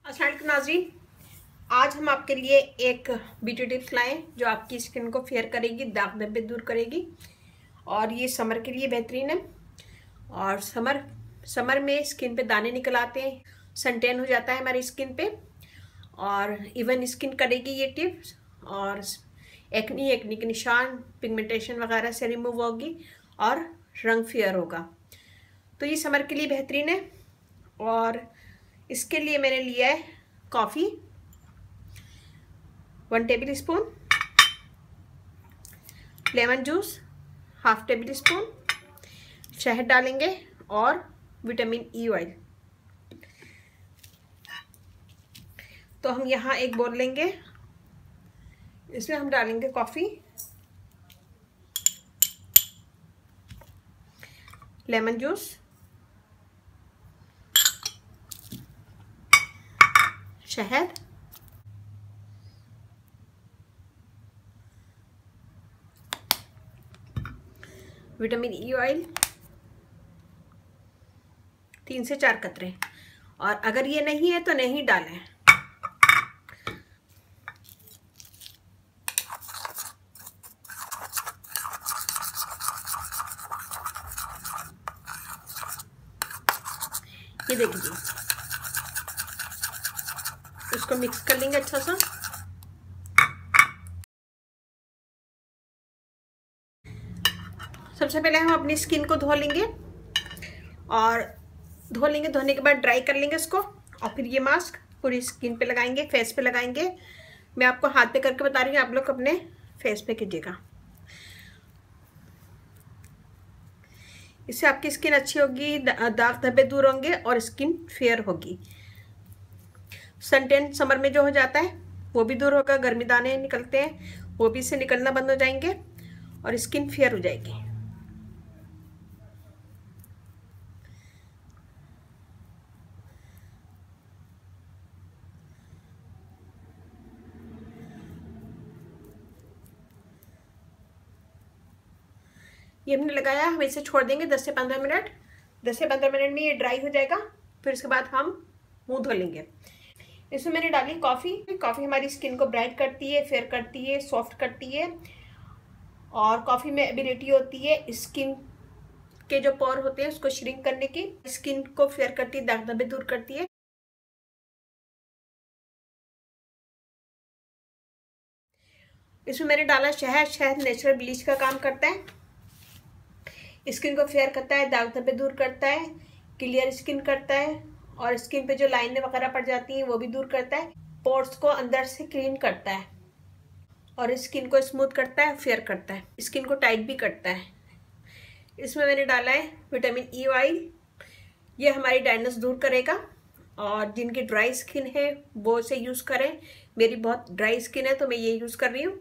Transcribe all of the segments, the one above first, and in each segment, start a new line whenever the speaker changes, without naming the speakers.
अस्सलाम वालेकुम नाज़रीन, आज हम आपके लिए एक ब्यूटी टिप्स लाएँ जो आपकी स्किन को फेयर करेगी, दाग धब्बे दूर करेगी और ये समर के लिए बेहतरीन है। और समर में स्किन पे दाने निकल आते हैं, सनटैन हो जाता है हमारी स्किन पे और इवन स्किन करेगी ये टिप्स और एक्नी के निशान, पिगमेंटेशन वगैरह से रिमूव होगी और रंग फेयर होगा। तो ये समर के लिए बेहतरीन है। और इसके लिए मैंने लिया है coffee 1 table spoon, lemon juice half table spoon, शहद डालेंगे और विटामिन ई ऑयल। तो हम यहाँ एक बोल लेंगे, इसमें हम डालेंगे कॉफ़ी, लेमन जूस, शहद, विटामिन ई ऑयल 3 से 4 कतरे। और अगर ये नहीं है तो नहीं डालें। ये देखिए, इसको मिक्स कर लेंगे अच्छा सा। सबसे पहले हम अपनी स्किन को धो लेंगे और धोने के बाद ड्राई कर लेंगे इसको और फिर ये मास्क पूरी स्किन पे लगाएंगे, फेस पे लगाएंगे। मैं आपको हाथ पे करके बता रही हूँ, आप लोग अपने फेस पे कीजिएगा। इससे आपकी स्किन अच्छी होगी, दाग धब्बे दूर होंगे और स्किन फेयर होगी। सनटैन समर में जो हो जाता है वो भी दूर होगा, गर्मी दाने निकलते हैं वो भी इससे निकलना बंद हो जाएंगे और स्किन फेयर हो जाएगी। ये हमने लगाया, हम इसे छोड़ देंगे 10 से 15 मिनट। 10 से 15 मिनट में ये ड्राई हो जाएगा। फिर उसके बाद हम मुंह धो लेंगे। इसमें मैंने डाली कॉफ़ी हमारी स्किन को ब्राइट करती है, फेयर करती है, सॉफ्ट करती है। और कॉफ़ी में एबिलिटी होती है स्किन के जो पोर होते हैं उसको श्रिंक करने की, स्किन को फेयर करती है, दाग धब्बे दूर करती है। इसमें मैंने डाला शहद नेचुरल ब्लीच का काम करता है, स्किन को फेयर करता है, दाग धब्बे दूर करता है, क्लियर स्किन करता है और स्किन पे जो लाइनें वगैरह पड़ जाती हैं वो भी दूर करता है। पोर्स को अंदर से क्लीन करता है और स्किन को स्मूथ करता है, फेयर करता है, स्किन को टाइट भी करता है। इसमें मैंने डाला है विटामिन ई ऑयल, ये हमारी ड्राइनेस दूर करेगा और जिनकी ड्राई स्किन है वो इसे यूज़ करें। मेरी बहुत ड्राई स्किन है तो मैं ये यूज़ कर रही हूँ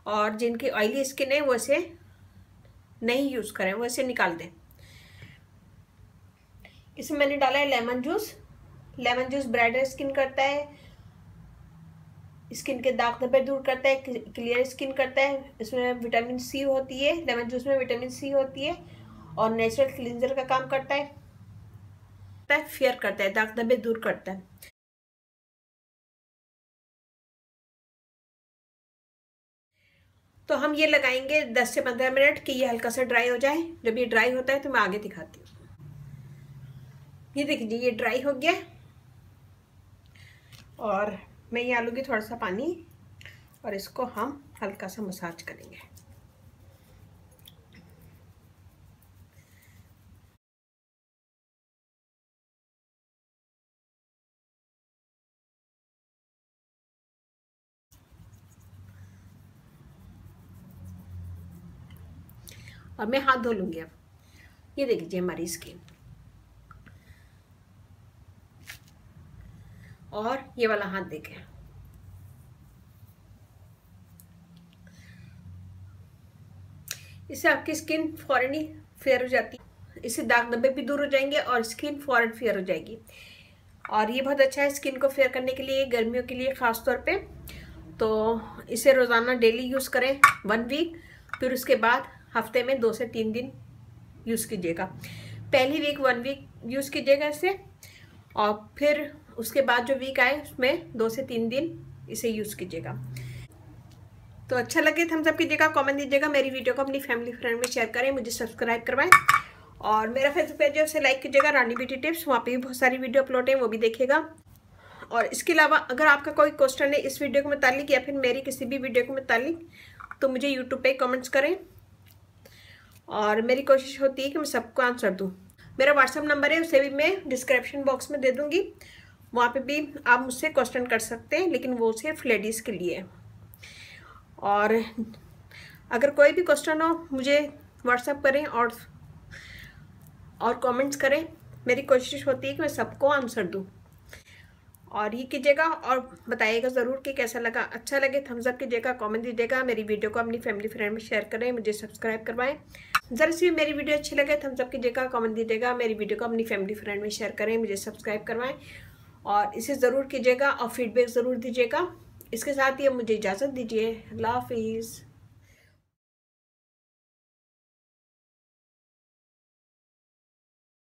और जिनकी ऑयली स्किन है वो इसे नहीं यूज़ करें, वो इसे निकाल दें। इसमें मैंने डाला है लेमन जूस ब्राइटर स्किन करता है, स्किन के दाग धब्बे दूर करता है, क्लियर स्किन करता है। इसमें विटामिन सी होती है, लेमन जूस में विटामिन सी होती है और नेचुरल क्लींजर का काम करता है, फेयर करता है, दाग धब्बे दूर करता है। तो हम ये लगाएंगे 10 से 15 मिनट कि ये हल्का सा ड्राई हो जाए। जब ये ड्राई होता है तो मैं आगे दिखाती हूँ। ये देखिए, ये ड्राई हो गया और मैं यहाँ लूँगी थोड़ा सा पानी और इसको हम हल्का सा मसाज करेंगे। और मैं हाथ धो लूँगी। अब ये देखिए हमारी स्किन, और ये वाला हाथ देखें, इससे आपकी स्किन फौरन ही फेयर हो जाती है। इससे दाग धब्बे भी दूर हो जाएंगे और स्किन फौरन फेयर हो जाएगी। और ये बहुत अच्छा है स्किन को फेयर करने के लिए, गर्मियों के लिए ख़ास तौर पे। तो इसे रोज़ाना डेली यूज़ करें 1 वीक, फिर उसके बाद हफ्ते में 2 से 3 दिन यूज़ कीजिएगा। पहली वीक 1 वीक यूज़ कीजिएगा इसे और फिर उसके बाद जो वीक आए उसमें 2 से 3 दिन इसे यूज़ कीजिएगा। तो अच्छा लगे थम्स अप कीजिएगा, कमेंट दीजिएगा, मेरी वीडियो को अपनी फैमिली फ्रेंड में शेयर करें, मुझे सब्सक्राइब करवाएं और मेरा फेसबुक पेज है उसे लाइक कीजिएगा, रानी ब्यूटी टिप्स, वहाँ पे भी बहुत सारी वीडियो अपलोड है, वो भी देखिएगा। और इसके अलावा अगर आपका कोई क्वेश्चन है इस वीडियो के मुतालिक या फिर मेरी किसी भी वीडियो के मुतालिक तो मुझे यूट्यूब पे कमेंट्स करें और मेरी कोशिश होती है कि मैं सबको आंसर दूँ। मेरा व्हाट्सअप नंबर है उसे भी मैं डिस्क्रिप्शन बॉक्स में दे दूँगी, वहाँ पे भी आप मुझसे क्वेश्चन कर सकते हैं, लेकिन वो सिर्फ लेडीज़ के लिए है। और अगर कोई भी क्वेश्चन हो मुझे व्हाट्सअप करें और कमेंट्स करें, मेरी कोशिश होती है कि मैं सबको आंसर दूँ। और ये कीजिएगा और बताइएगा ज़रूर कि कैसा लगा। अच्छा लगे थम्स अप कीजिएगा, कमेंट दीजिएगा, मेरी वीडियो को अपनी फैमिली फ्रेंड में शेयर करें, मुझे सब्सक्राइब करवाएं। ज़रा सी मेरी वीडियो अच्छी लगे थम्स अप कीजिएगा, कमेंट दीजिएगा, मेरी वीडियो को अपनी फैमिली फ्रेंड में शेयर करें, मुझे सब्सक्राइब करवाएं और इसे ज़रूर कीजिएगा और फीडबैक ज़रूर दीजिएगा। इसके साथ ही अब मुझे इजाज़त दीजिए। अल्लाह हाफिज़।